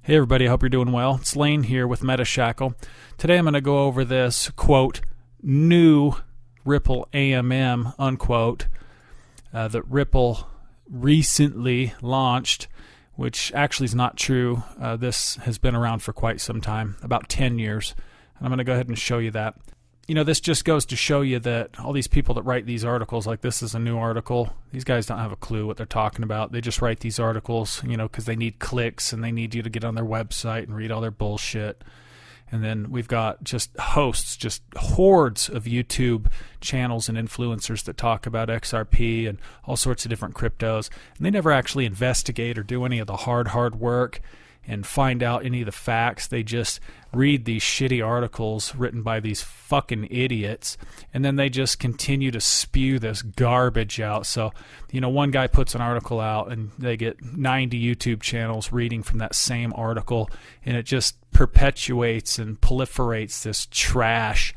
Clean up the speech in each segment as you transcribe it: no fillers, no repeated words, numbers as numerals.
Hey everybody, I hope you're doing well. It's Lane here with MetaShackle. Today I'm going to go over this, quote, new Ripple AMM, unquote, that Ripple recently launched, which actually is not true. This has been around for quite some time, about 10 years. And I'm going to go ahead and show you that. You know, this just goes to show you that all these people that write these articles, like this is a new article, these guys don't have a clue what they're talking about. They just write these articles, you know, because they need clicks and they need you to get on their website and read all their bullshit. And then we've got just hosts, just hordes of YouTube channels and influencers that talk about XRP and all sorts of different cryptos. And they never actually investigate or do any of the hard work and find out any of the facts. They just read these shitty articles written by these fucking idiots, and then they just continue to spew this garbage out. So, you know, one guy puts an article out and they get 90 YouTube channels reading from that same article, and it just perpetuates and proliferates this trash.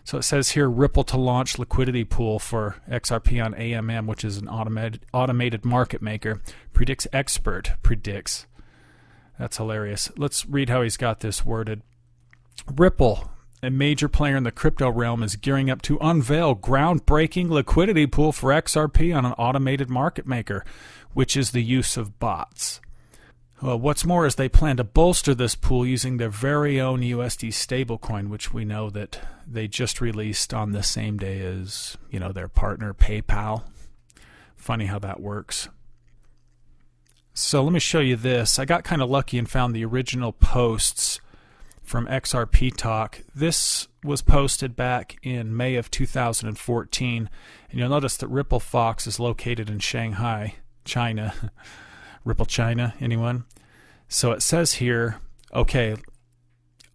So it says here, Ripple to launch liquidity pool for XRP on AMM, which is an automated market maker. Predicts. That's hilarious. Let's read how he's got this worded. Ripple, a major player in the crypto realm, is gearing up to unveil groundbreaking liquidity pool for XRP on an automated market maker, which is the use of bots. What's more is they plan to bolster this pool using their very own USD stablecoin, which we know that they just released on the same day as, you know, their partner PayPal. Funny how that works. So let me show you this. I got kind of lucky and found the original posts from XRP Talk. This was posted back in May of 2014. And you'll notice that Ripple Fox is located in Shanghai, China. Ripple China, anyone? So it says here, okay,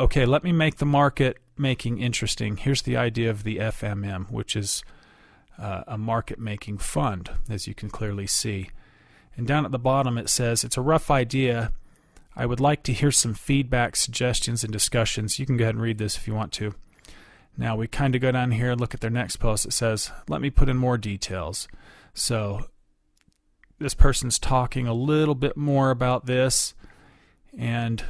let me make the market making interesting. Here's the idea of the FMM, which is a market making fund, as you can clearly see. And down at the bottom it says, it's a rough idea. I would like to hear some feedback, suggestions, and discussions. You can go ahead and read this if you want to. Now we kind of go down here and look at their next post. It says, let me put in more details. So this person's talking a little bit more about this. And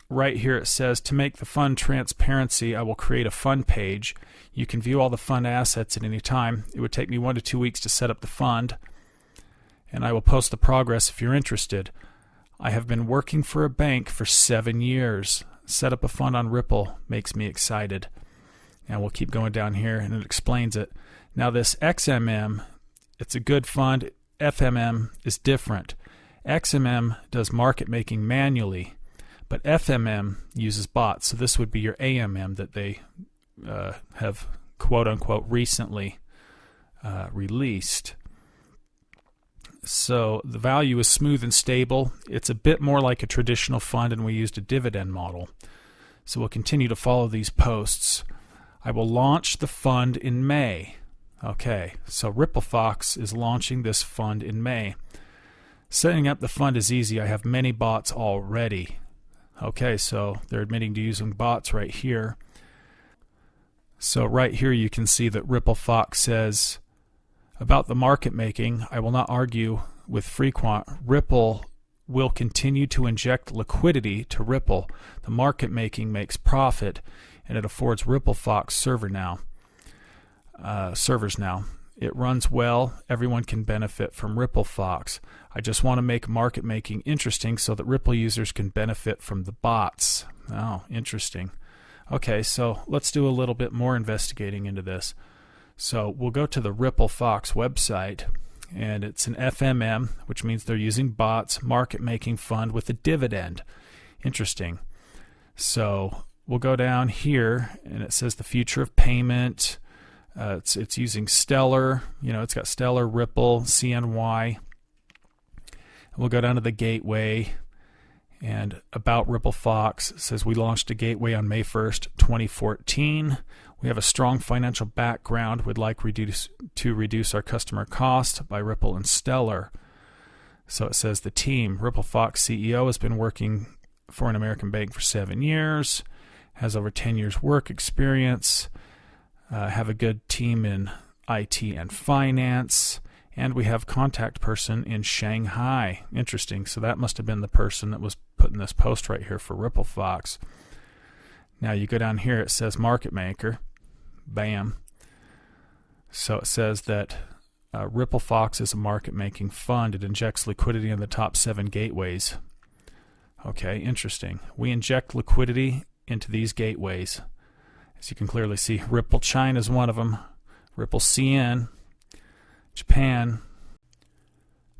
right here it says, to make the fund transparency, I will create a fund page. You can view all the fund assets at any time. It would take me 1 to 2 weeks to set up the fund, and I will post the progress if you're interested. I have been working for a bank for 7 years. Set up a fund on Ripple makes me excited. And we'll keep going down here, and it explains it. Now this XMM, it's a good fund. FMM is different. XMM does market making manually, but FMM uses bots. So this would be your AMM that they have quote unquote recently released. So the value is smooth and stable. It's a bit more like a traditional fund, and we used a dividend model. So we'll continue to follow these posts. I will launch the fund in May. Okay, so Ripple Fox is launching this fund in May. Setting up the fund is easy. I have many bots already. Okay, so they're admitting to using bots right here. So right here you can see that Ripple Fox says, about the market making, I will not argue with Frequent. Ripple will continue to inject liquidity to Ripple. The market making makes profit, and it affords Ripple Fox servers now. It runs well. Everyone can benefit from Ripple Fox. I just want to make market making interesting so that Ripple users can benefit from the bots. Oh, interesting. Okay, so let's do a little bit more investigating into this. So we'll go to the Ripple Fox website, and it's an FMM, which means they're using bots, market making fund with a dividend. Interesting. So we'll go down here, and it says the future of payment. It's using Stellar. You know, it's got Stellar, Ripple, CNY. We'll go down to the gateway, and about Ripple Fox, it says we launched a gateway on May 1st, 2014. We have a strong financial background. We'd like to reduce our customer cost by Ripple and Stellar. So it says the team, Ripple Fox CEO, has been working for an American bank for 7 years, has over 10 years work experience, have a good team in IT and finance, And we have contact person in Shanghai. Interesting. So that must have been the person that was putting this post right here for RippleFox. Now you go down here, it says market maker. Bam. So it says that RippleFox is a market-making fund. It injects liquidity in the top 7 gateways. Okay, interesting. We inject liquidity into these gateways. As you can clearly see, Ripple China is one of them. Ripple CN, Japan.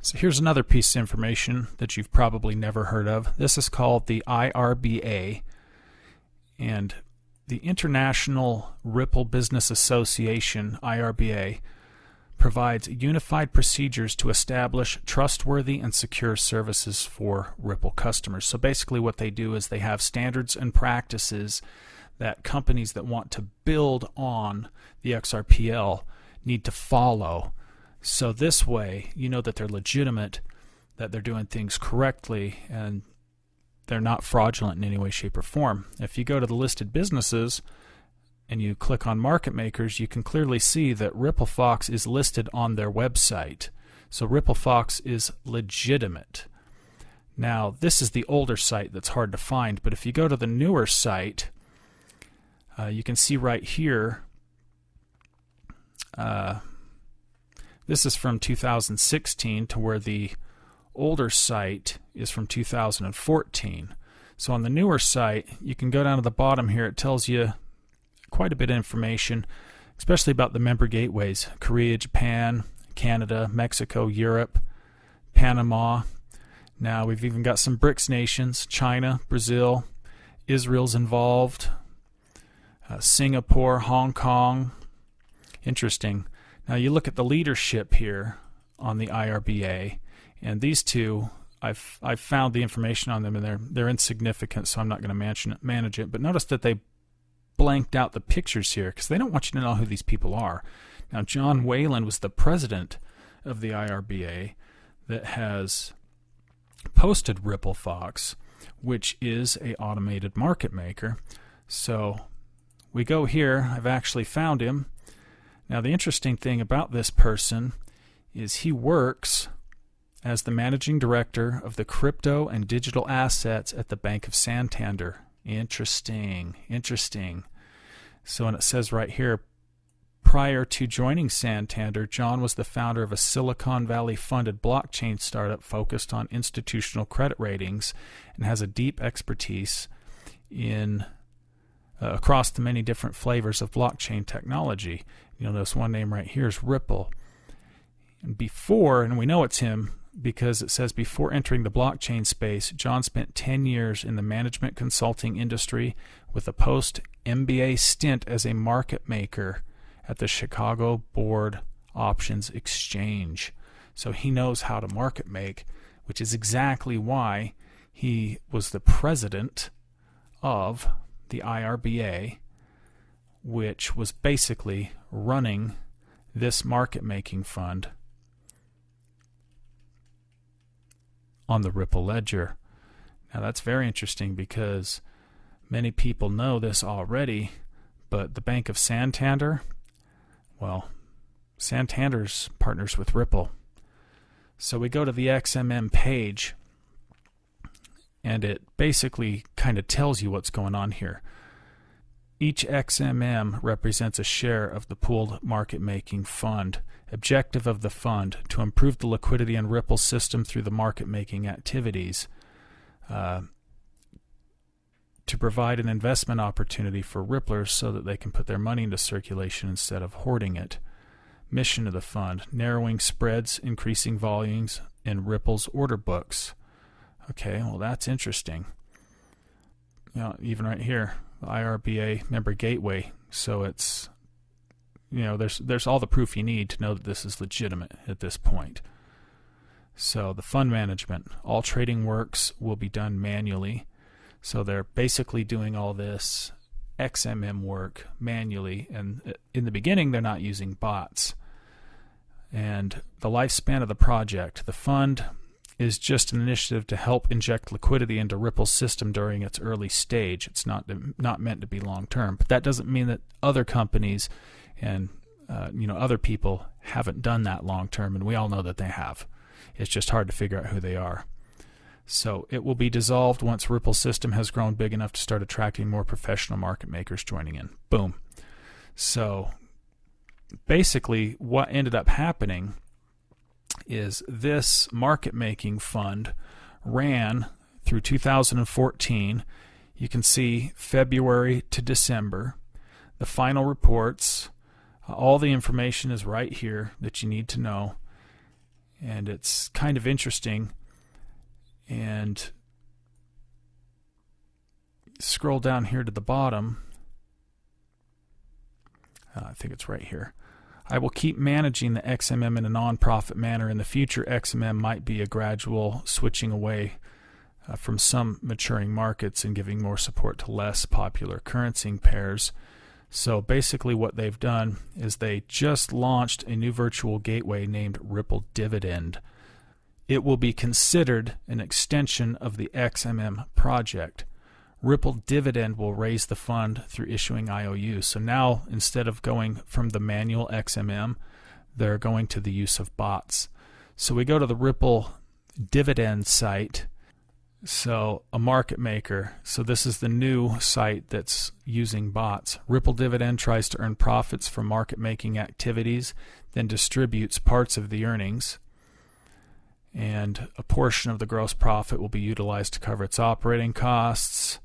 So here's another piece of information that you've probably never heard of. This is called the IRBA, and the International Ripple Business Association, IRBA, provides unified procedures to establish trustworthy and secure services for Ripple customers. So basically what they do is they have standards and practices that companies that want to build on the XRPL need to follow. So this way, you know that they're legitimate, that they're doing things correctly, and they're not fraudulent in any way, shape, or form. If you go to the listed businesses and you click on market makers, you can clearly see that RippleFox is listed on their website. So RippleFox is legitimate. Now, this is the older site that's hard to find, but if you go to the newer site, you can see right here, this is from 2016 to where the older site is from 2014. So on the newer site, you can go down to the bottom here. It tells you quite a bit of information, especially about the member gateways: Korea, Japan, Canada, Mexico, Europe, Panama. Now we've even got some BRICS nations: China, Brazil, Israel's involved, Singapore, Hong Kong. Interesting. Now you look at the leadership here on the IRBA, and these two, I've found the information on them, and they're insignificant, so I'm not going to manage it. But notice that they blanked out the pictures here because they don't want you to know who these people are. Now, John Whalen was the president of the IRBA that has posted RippleFox, which is a automated market maker. So we go here. I've actually found him. Now, the interesting thing about this person is he works as the managing director of the crypto and digital assets at the Bank of Santander. Interesting. So, and it says right here, prior to joining Santander, John was the founder of a Silicon Valley funded blockchain startup focused on institutional credit ratings and has a deep expertise in across the many different flavors of blockchain technology. You'll notice one name right here is Ripple. And before, and we know it's him because it says before entering the blockchain space, John spent 10 years in the management consulting industry with a post-MBA stint as a market maker at the Chicago Board Options Exchange. So he knows how to market make, which is exactly why he was the president of the IRBA, which was basically running this market making fund on the Ripple ledger. Now that's very interesting because many people know this already, but the Bank of Santander, well, Santander's partners with Ripple. So we go to the XMM page, and it basically kind of tells you what's going on here. Each XMM represents a share of the pooled market-making fund. Objective of the fund, to improve the liquidity in Ripple's system through the market-making activities, to provide an investment opportunity for Ripplers so that they can put their money into circulation instead of hoarding it. Mission of the fund, narrowing spreads, increasing volumes in Ripple's order books. Okay, well that's interesting. You know, even right here, the IRBA member gateway. So it's, you know, there's all the proof you need to know that this is legitimate at this point. So the fund management, all trading works will be done manually. So they're basically doing all this XMM work manually, and in the beginning they're not using bots. And the lifespan of the project, the fund is just an initiative to help inject liquidity into Ripple's system during its early stage. It's not meant to be long term, but that doesn't mean that other companies and other people haven't done that long term, and we all know that they have. It's just hard to figure out who they are. So it will be dissolved once Ripple's system has grown big enough to start attracting more professional market makers joining in. Boom. So basically what ended up happening is this market making fund ran through 2014. You can see February to December. The final reports, all the information is right here that you need to know. And it's kind of interesting. And scroll down here to the bottom. I think it's right here. I will keep managing the XMM in a non-profit manner. In the future, XMM might be a gradual switching away from some maturing markets and giving more support to less popular currency pairs. So basically what they've done is they just launched a new virtual gateway named Ripple Dividend. It will be considered an extension of the XMM project. Ripple Dividend will raise the fund through issuing IOUs. So now, instead of going from the manual XMM, they're going to the use of bots. So we go to the Ripple Dividend site. So a market maker. So this is the new site that's using bots. Ripple Dividend tries to earn profits from market making activities, then distributes parts of the earnings. And a portion of the gross profit will be utilized to cover its operating costs.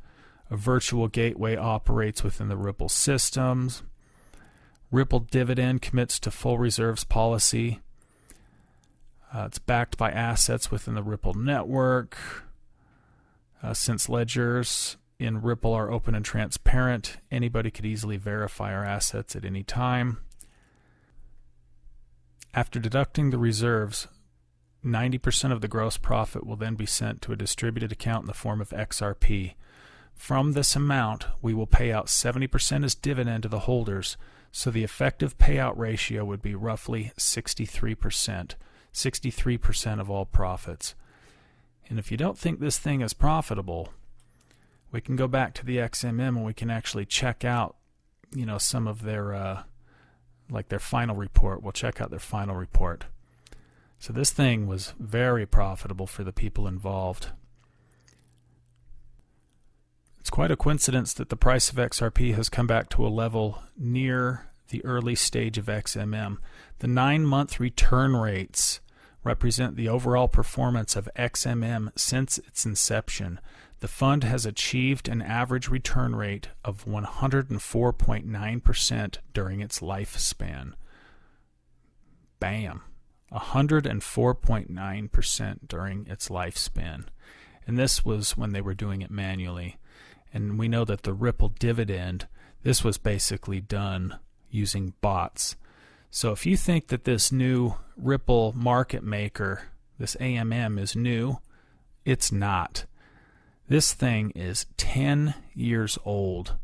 A virtual gateway operates within the Ripple systems. Ripple Dividend commits to full reserves policy. It's backed by assets within the Ripple network. Since ledgers in Ripple are open and transparent, anybody could easily verify our assets at any time. After deducting the reserves, 90% of the gross profit will then be sent to a distributed account in the form of XRP. From this amount, we will pay out 70% as dividend to the holders, so the effective payout ratio would be roughly 63%. 63% of all profits. And if you don't think this thing is profitable, we can go back to the XMM and we can actually check out, some of their, their final report. We'll check out their final report. So this thing was very profitable for the people involved. It's quite a coincidence that the price of XRP has come back to a level near the early stage of XMM. The 9-month return rates represent the overall performance of XMM since its inception. The fund has achieved an average return rate of 104.9% during its lifespan. Bam! 104.9% during its lifespan. And this was when they were doing it manually. And we know that the Ripple Dividend, this was basically done using bots. So if you think that this new Ripple market maker, this AMM, is new, it's not. This thing is 10 years old.